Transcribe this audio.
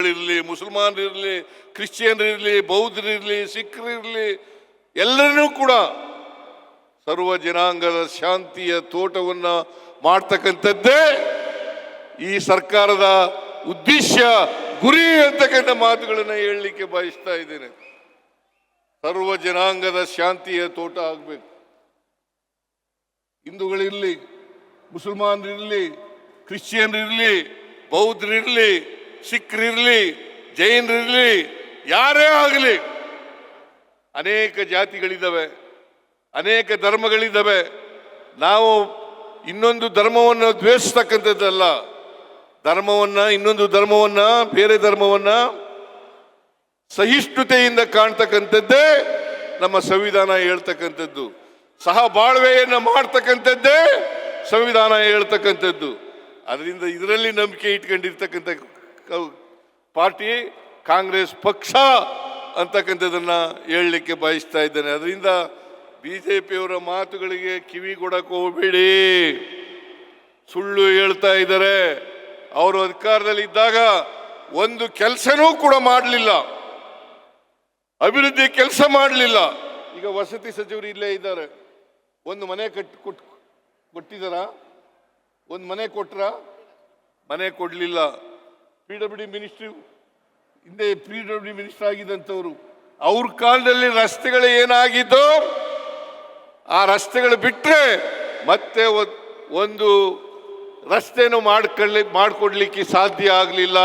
ಹಿಂದೂಗಳಿರಲಿ, ಮುಸಲ್ಮಾನರಿರಲಿ, ಕ್ರಿಶ್ಚಿಯನ್ರಿರಲಿ, ಬೌದ್ಧರಿರಲಿ, ಸಿಖ್ರಿರಲಿ, ಎಲ್ಲರನ್ನೂ ಕೂಡ ಸರ್ವ ಜನಾಂಗದ ಶಾಂತಿಯ ತೋಟವನ್ನು ಮಾಡ್ತಕ್ಕಂಥದ್ದೇ ಈ ಸರ್ಕಾರದ ಉದ್ದೇಶ, ಗುರಿ ಅಂತಕ್ಕಂಥ ಮಾತುಗಳನ್ನು ಹೇಳಲಿಕ್ಕೆ ಬಯಸ್ತಾ ಇದ್ದೇನೆ. ಸರ್ವ ಜನಾಂಗದ ಶಾಂತಿಯ ತೋಟ ಆಗಬೇಕು. ಹಿಂದೂಗಳಿರಲಿ, ಮುಸಲ್ಮಾನರಿರಲಿ, ಕ್ರಿಶ್ಚಿಯನ್ರಿರಲಿ, ಬೌದ್ಧರಿರಲಿ, ಸಿಖ್ರಿರಲಿ, ಜೈನರಿರಲಿ, ಯಾರೇ ಆಗಲಿ, ಅನೇಕ ಜಾತಿಗಳಿದ್ದಾವೆ, ಅನೇಕ ಧರ್ಮಗಳಿದ್ದಾವೆ. ನಾವು ಇನ್ನೊಂದು ಧರ್ಮವನ್ನು ದ್ವೇಷಿಸ್ತಕ್ಕಂಥದ್ದಲ್ಲ. ಧರ್ಮವನ್ನು, ಇನ್ನೊಂದು ಧರ್ಮವನ್ನು, ಬೇರೆ ಧರ್ಮವನ್ನು ಸಹಿಷ್ಣುತೆಯಿಂದ ಕಾಣ್ತಕ್ಕಂಥದ್ದೇ ನಮ್ಮ ಸಂವಿಧಾನ ಹೇಳ್ತಕ್ಕಂಥದ್ದು. ಸಹ ಬಾಳ್ವೆಯನ್ನು ಮಾಡ್ತಕ್ಕಂಥದ್ದೇ ಸಂವಿಧಾನ ಹೇಳ್ತಕ್ಕಂಥದ್ದು. ಅದರಿಂದ ಇದರಲ್ಲಿ ನಂಬಿಕೆ ಇಟ್ಕೊಂಡಿರ್ತಕ್ಕಂಥ ಪಾರ್ಟಿ ಕಾಂಗ್ರೆಸ್ ಪಕ್ಷ ಅಂತಕ್ಕಂಥದ್ದನ್ನು ಹೇಳಲಿಕ್ಕೆ ಬಯಸ್ತಾ ಇದ್ದೇನೆ. ಅದರಿಂದ ಬಿಜೆಪಿಯವರ ಮಾತುಗಳಿಗೆ ಕಿವಿ ಕೊಡಕ್ಕೆ ಹೋಗಬೇಡಿ. ಸುಳ್ಳು ಹೇಳ್ತಾ ಇದ್ದಾರೆ. ಅವರು ಅಧಿಕಾರದಲ್ಲಿ ಇದ್ದಾಗ ಒಂದು ಕೆಲಸನೂ ಕೂಡ ಮಾಡಲಿಲ್ಲ, ಅಭಿವೃದ್ಧಿ ಕೆಲಸ ಮಾಡಲಿಲ್ಲ. ಈಗ ವಸತಿ ಸಚಿವರು ಇಲ್ಲೇ ಇದ್ದಾರೆ. ಒಂದು ಮನೆ ಕೊಟ್ಟಿದ್ದಾರ? ಒಂದು ಮನೆ ಕೊಟ್ರ? ಮನೆ ಕೊಡಲಿಲ್ಲ. PWD ಮಿನಿಸ್ಟ್ರಿ, ಹಿಂದೆ PWD ಮಿನಿಸ್ಟರ್ ಆಗಿದ್ದಂಥವ್ರು, ಅವ್ರ ಕಾಲದಲ್ಲಿ ರಸ್ತೆಗಳು ಏನಾಗಿದ್ದು ಆ ರಸ್ತೆಗಳು ಬಿಟ್ಟರೆ ಮತ್ತೆ ಒಂದು ರಸ್ತೆನೂ ಮಾಡಿಕೊಡ್ಲಿಕ್ಕೆ ಸಾಧ್ಯ ಆಗಲಿಲ್ಲ.